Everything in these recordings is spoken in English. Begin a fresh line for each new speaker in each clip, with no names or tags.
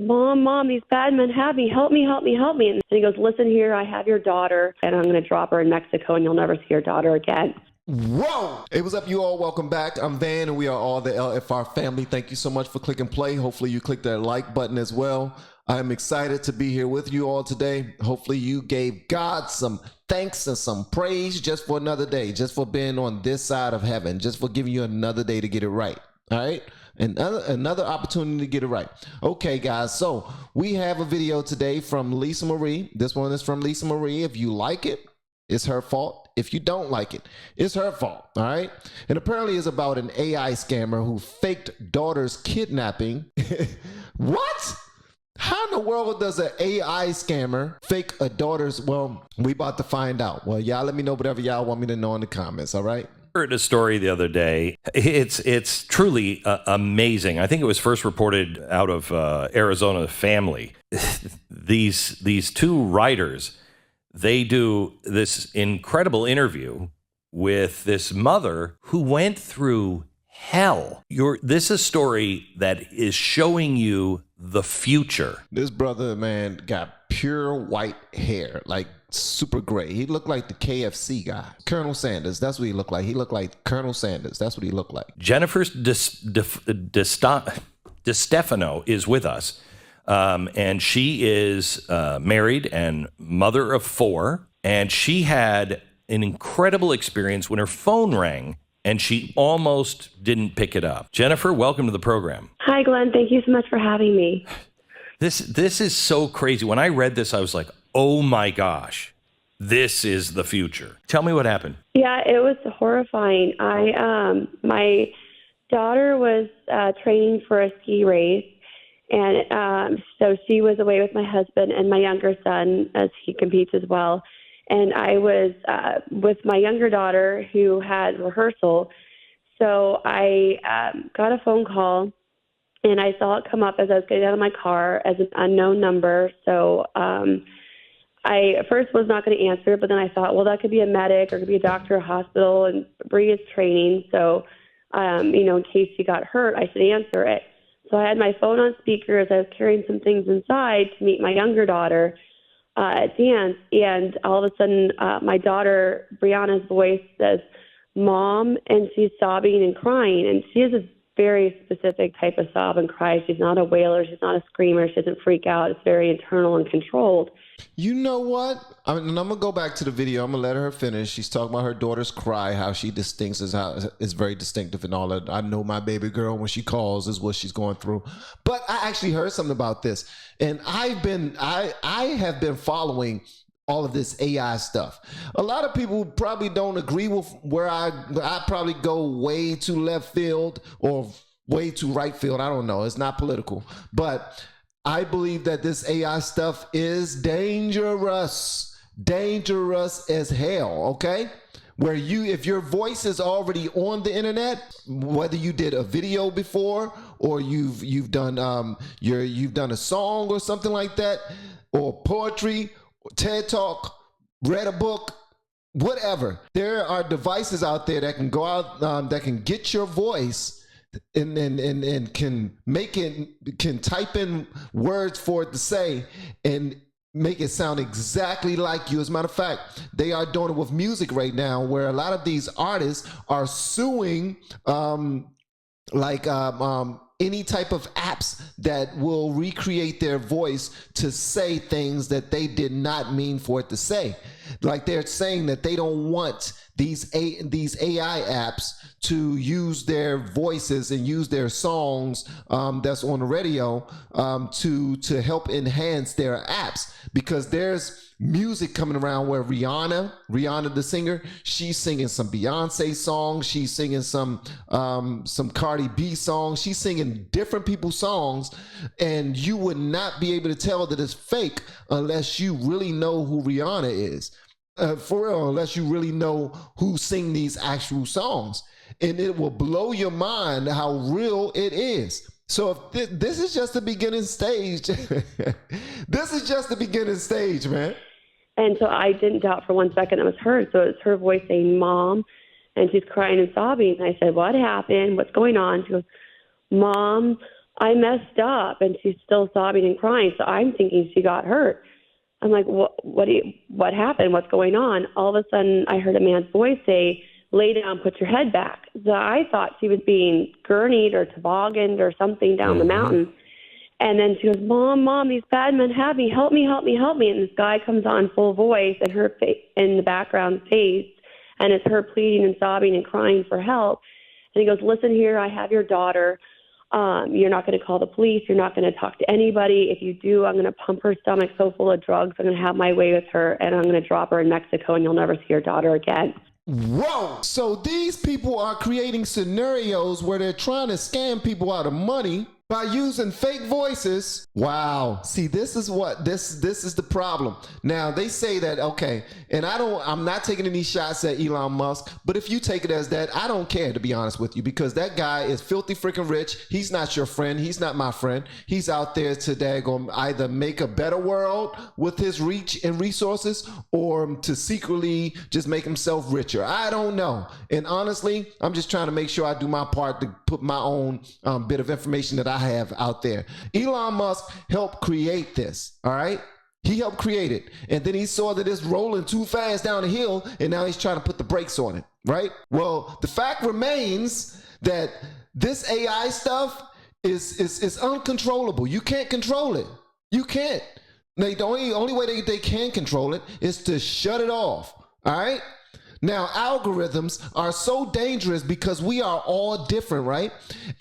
Mom, these bad men have me. Help me. And he goes, listen here, I have your daughter, and I'm going to drop her in Mexico, and you'll never see your daughter again.
Whoa! Hey, what's up, you all? Welcome back. I'm Van, and we are all the LFR family. Thank you so much for clicking play. Hopefully you click that like button as well. I'm excited to be here with you all today. Hopefully you gave God some thanks and some praise just for another day, just for being on this side of heaven, just for giving you another day to get it right. All right? Another opportunity to get it right. Okay, guys, so we have a video today from Lisa Marie. This one is from Lisa Marie. If you like it, it's her fault. If you don't like it, it's her fault, all right? And apparently it's about an AI scammer who faked daughter's kidnapping. What? How in the world does an AI scammer fake a daughter's? Well, we about to find out. Well, y'all let me know whatever y'all want me to know in the comments, all right?
Heard a story the other day. It's truly amazing. I think it was first reported out of Arizona Family. These two writers, they do this incredible interview with this mother who went through hell. This is a story that is showing you the future.
This brother, man, got pure white hair, like super gray. He looked like the KFC guy. Colonel Sanders, that's what he looked like. He looked like Colonel Sanders. That's what he looked like.
Jennifer DeStefano is with us. And she is married and mother of 4. And she had an incredible experience when her phone rang and she almost didn't pick it up. Jennifer, welcome to the program.
Hi, Glenn. Thank you so much for having me.
This is so crazy. When I read this, I was like, oh my gosh, this is the future. Tell me what happened.
Yeah, it was horrifying. My daughter was training for a ski race. And so she was away with my husband and my younger son, as he competes as well. And I was with my younger daughter who had rehearsal. So I got a phone call, and I saw it come up as I was getting out of my car as an unknown number. So I at first was not going to answer, but then I thought, well, that could be a medic or it could be a doctor, a hospital, and Bree is training. So, in case she got hurt, I should answer it. So I had my phone on speaker as I was carrying some things inside to meet my younger daughter at dance. And all of a sudden, my daughter, Brianna's voice says, Mom, and she's sobbing and crying. And she has a very specific type of sob and cry. She's not a wailer. She's not a screamer. She doesn't freak out. It's very internal and controlled.
You know what? And I'm going to go back to the video. I'm going to let her finish. She's talking about her daughter's cry, how she distincts is how it's very distinctive and all that. I know my baby girl, when she calls, is what she's going through. But I actually heard something about this. And I have been following all of this AI stuff. A lot of people probably don't agree with where I probably go way to left field or way to right field. I don't know. It's not political. But I believe that this AI stuff is dangerous as hell, okay? Where if your voice is already on the internet, whether you did a video before or you've done a song or something like that, or poetry, or TED Talk, read a book, whatever. There are devices out there that can go out that can get your voice and can type in words for it to say and make it sound exactly like you. As a matter of fact, they are doing it with music right now, where a lot of these artists are suing any type of apps that will recreate their voice to say things that they did not mean for it to say. Like they're saying that they don't want these AI apps to use their voices and use their songs that's on the radio to help enhance their apps, because there's music coming around where Rihanna the singer, she's singing some Beyonce songs, she's singing some Cardi B songs, she's singing different people's songs, and you would not be able to tell that it's fake unless you really know who Rihanna is. For real, unless you really know who sing these actual songs. And it will blow your mind how real it is. So if this is just the beginning stage. This is just the beginning stage, man.
And so I didn't doubt for one second it was her. So it's her voice saying, Mom, and she's crying and sobbing. And I said, what happened? What's going on? She goes, Mom, I messed up, and she's still sobbing and crying. So I'm thinking she got hurt. I'm like, what happened? What's going on? All of a sudden, I heard a man's voice say, lay down, put your head back. So I thought she was being gurneyed or tobogganed or something down the mountain. And then she goes, Mom, these bad men have me. Help me. And this guy comes on full voice, and her in the background fades, and it's her pleading and sobbing and crying for help. And he goes, listen here, I have your daughter. You're not going to call the police. You're not going to talk to anybody. If you do, I'm going to pump her stomach so full of drugs. I'm going to have my way with her, and I'm going to drop her in Mexico, and you'll never see your daughter again.
Whoa! So these people are creating scenarios where they're trying to scam people out of money by using fake voices. Wow. See, this is the problem. Now they say that, okay, and I'm not taking any shots at Elon Musk, but if you take it as that, I don't care, to be honest with you, because that guy is filthy freaking rich. He's not your friend. He's not my friend. He's out there to either make a better world with his reach and resources, or to secretly just make himself richer. I don't know. And honestly, I'm just trying to make sure I do my part to put my own bit of information that I have out there. Elon Musk helped create this, all right? He helped create it. And then he saw that it's rolling too fast down the hill, and now he's trying to put the brakes on it, right? Well, the fact remains that this AI stuff is uncontrollable. You can't control it. You can't. The only way they can control it is to shut it off, all right? Now, algorithms are so dangerous because we are all different, right?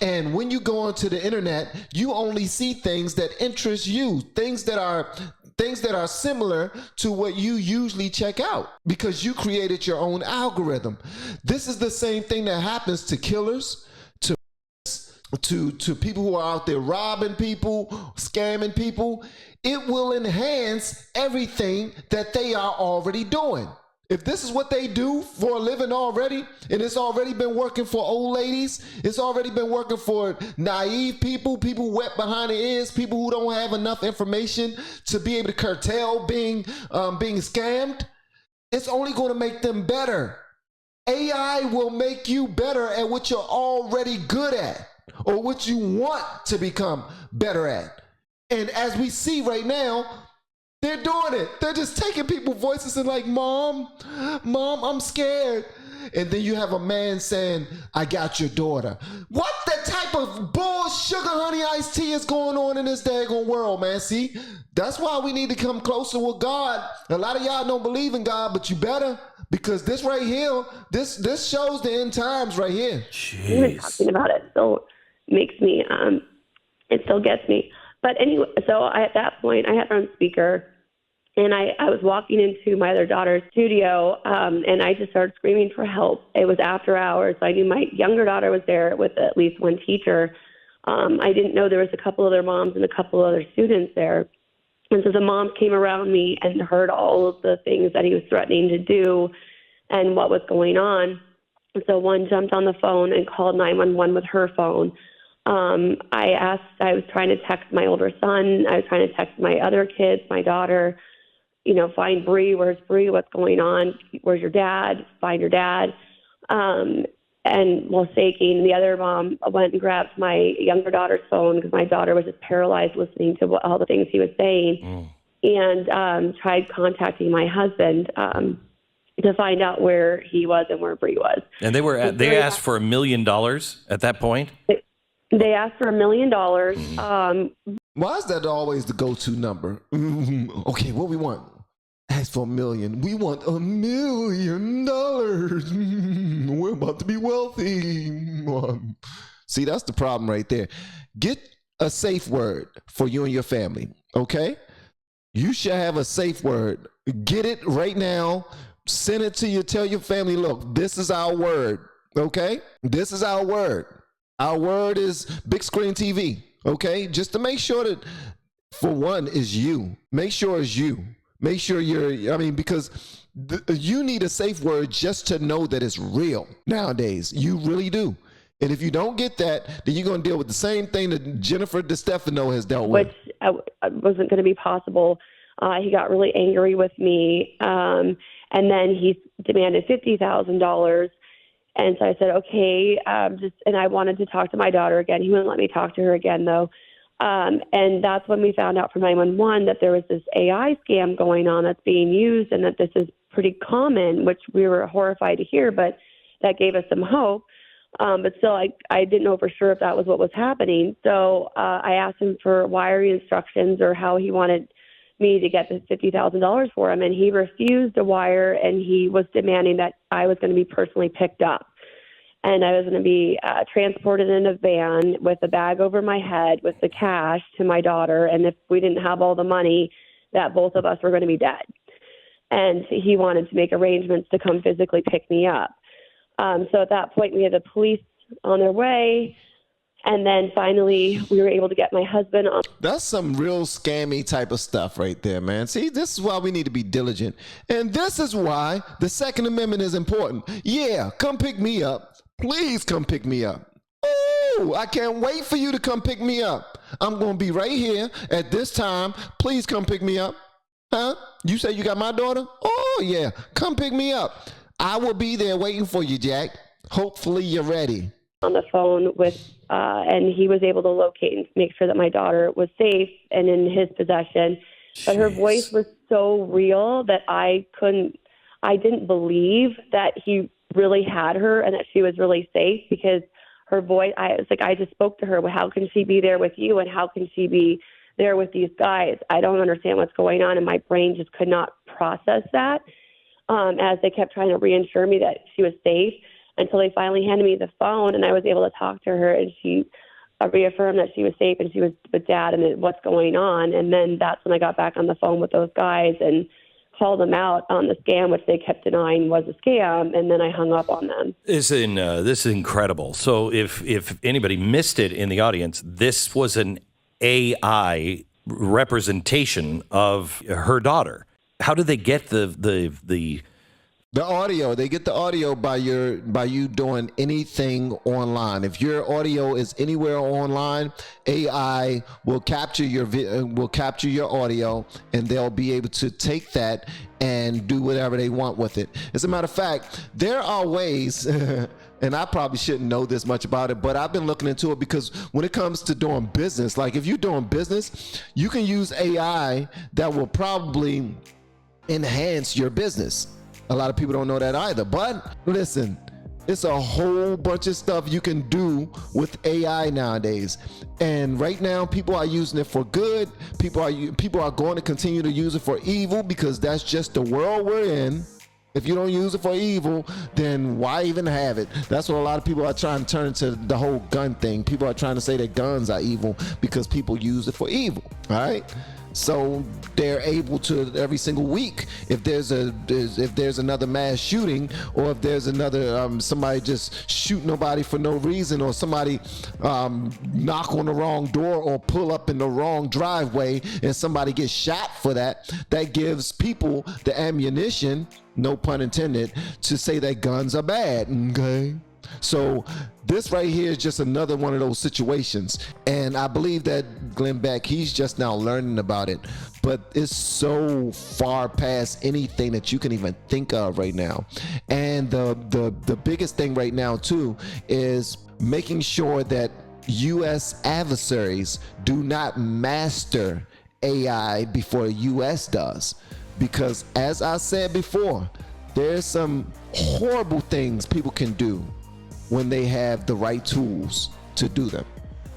And when you go onto the internet, you only see things that interest you, things that are similar to what you usually check out, because you created your own algorithm. This is the same thing that happens to killers, to people who are out there robbing people, scamming people. It will enhance everything that they are already doing. If this is what they do for a living already, and it's already been working for old ladies, it's already been working for naive people wet behind the ears, people who don't have enough information to be able to curtail being scammed, it's only going to make them better. AI will make you better at what you're already good at, or what you want to become better at. And as we see right now, they're doing it. They're just taking people's voices and like, Mom, I'm scared. And then you have a man saying, I got your daughter. What the type of bull sugar honey iced tea is going on in this daggone world, man? See, that's why we need to come closer with God. A lot of y'all don't believe in God, but you better, because this right here, this shows the end times right here.
Jeez.
Even talking about it still makes me, it still gets me. But anyway, so at that point, I had her on speaker. And I was walking into my other daughter's studio, and I just started screaming for help. It was after hours. So I knew my younger daughter was there with at least one teacher. I didn't know there was a couple other moms and a couple other students there. And so the moms came around me and heard all of the things that he was threatening to do and what was going on. And so one jumped on the phone and called 911 with her phone. I was trying to text my older son. I was trying to text my other kids, my daughter. Find Bree. Where's Bree? What's going on? Where's your dad? Find your dad. And while shaking, the other mom went and grabbed my younger daughter's phone, because my daughter was just paralyzed listening to all the things he was saying, and tried contacting my husband to find out where he was and where Bree was.
And they asked for $1 million at that point?
They asked for $1 million.
Why is that always the go-to number? Okay, what we want? Ask for $1 million. We want $1 million. We're about to be wealthy. See, that's the problem right there. Get a safe word for you and your family, okay? You should have a safe word. Get it right now. Send it to you. Tell your family, look, this is our word, okay? This is our word. Our word is big screen TV, okay? Just to make sure that, for one, is you. Make sure it's you. Make sure because you need a safe word just to know that it's real nowadays. You really do. And if you don't get that, then you're going to deal with the same thing that Jennifer DeStefano has dealt with.
Which wasn't going to be possible. He got really angry with me, and then he demanded $50,000. And so I said, okay, and I wanted to talk to my daughter again. He wouldn't let me talk to her again, though. And that's when we found out from 911 that there was this AI scam going on that's being used, and that this is pretty common, which we were horrified to hear, but that gave us some hope. But still, I didn't know for sure if that was what was happening. So I asked him for wiring instructions or how he wanted me to get the $50,000 for him, and he refused to wire, and he was demanding that I was going to be personally picked up. And I was going to be transported in a van with a bag over my head with the cash to my daughter. And if we didn't have all the money, that both of us were going to be dead. And he wanted to make arrangements to come physically pick me up. So at that point, we had the police on their way. And then finally, we were able to get my husband on.
That's some real scammy type of stuff right there, man. See, this is why we need to be diligent. And this is why the Second Amendment is important. Yeah, come pick me up. Please come pick me up. Oh, I can't wait for you to come pick me up. I'm going to be right here at this time. Please come pick me up. Huh? You say you got my daughter? Oh, yeah. Come pick me up. I will be there waiting for you, Jack. Hopefully you're ready.
On the phone with, and he was able to locate and make sure that my daughter was safe and in his possession. But her voice was so real that I didn't believe that he really had her and that she was really safe, because her voice, I was like, I just spoke to her. Well, how can she be there with you? And how can she be there with these guys? I don't understand what's going on. And my brain just could not process that as they kept trying to reassure me that she was safe, until they finally handed me the phone and I was able to talk to her, and she reaffirmed that she was safe and she was with Dad and what's going on. And then that's when I got back on the phone with those guys and called them out on the scam, which they kept denying was a scam, and then I hung up on them.
This is incredible. So if anybody missed it in the audience, this was an AI representation of her daughter. How did they get the
audio? They get the audio by you doing anything online. If your audio is anywhere online, AI will capture your audio, and they'll be able to take that and do whatever they want with it. As a matter of fact, there are ways, and I probably shouldn't know this much about it, but I've been looking into it, because when it comes to doing business, like if you're doing business, you can use AI that will probably enhance your business. A lot of people don't know that either, but listen, it's a whole bunch of stuff you can do with AI nowadays. And right now, people are using it for good. People are going to continue to use it for evil, because that's just the world we're in. If you don't use it for evil, then why even have it? That's what a lot of people are trying to turn into the whole gun thing. People are trying to say that guns are evil because people use it for evil, all right? So they're able to, every single week, if there's another mass shooting, or if there's another somebody just shoot nobody for no reason, or somebody knock on the wrong door or pull up in the wrong driveway and somebody gets shot for that, that gives people the ammunition, no pun intended, to say that guns are bad. Okay. So this right here is just another one of those situations, and I believe that Glenn Beck, he's just now learning about it, but it's so far past anything that you can even think of right now. And the biggest thing right now too is making sure that U.S. adversaries do not master AI before the U.S. does, because as I said before, there's some horrible things people can do when they have the right tools to do them.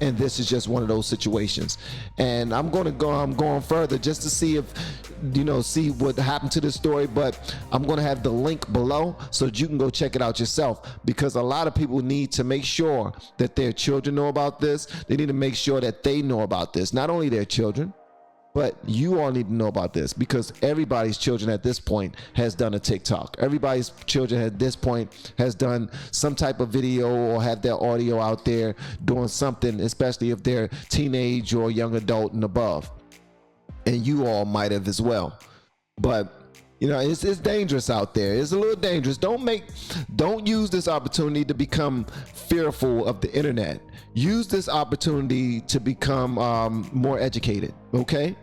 And this is just one of those situations. And I'm going further just to see if, see what happened to this story, but I'm going to have the link below so that you can go check it out yourself, because a lot of people need to make sure that their children know about this. They need to make sure that they know about this. Not only their children, but you all need to know about this, because everybody's children at this point has done a TikTok. Everybody's children at this point has done some type of video or have their audio out there doing something, especially if they're teenage or young adult and above. And you all might have as well. But it's dangerous out there. It's a little dangerous. Don't use this opportunity to become fearful of the internet. Use this opportunity to become more educated, okay?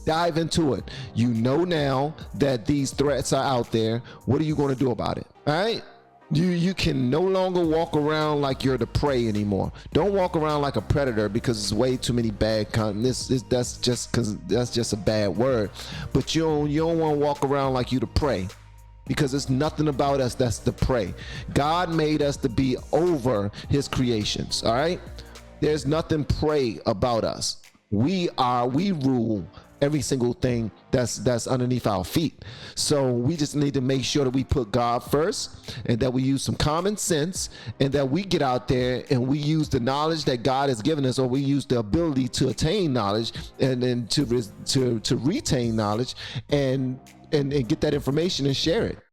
Dive into it. You know now that these threats are out there. What are you going to do about it? All right? You can no longer walk around like you're the prey anymore. Don't walk around like a predator, because it's way too many bad that's just a bad word. But you don't want to walk around like you the prey, because it's nothing about us that's the prey. God made us to be over his creations. All right, there's nothing prey about us. We rule every single thing that's underneath our feet. So we just need to make sure that we put God first, and that we use some common sense, and that we get out there and we use the knowledge that God has given us, or we use the ability to attain knowledge, and then to retain knowledge, and get that information and share it.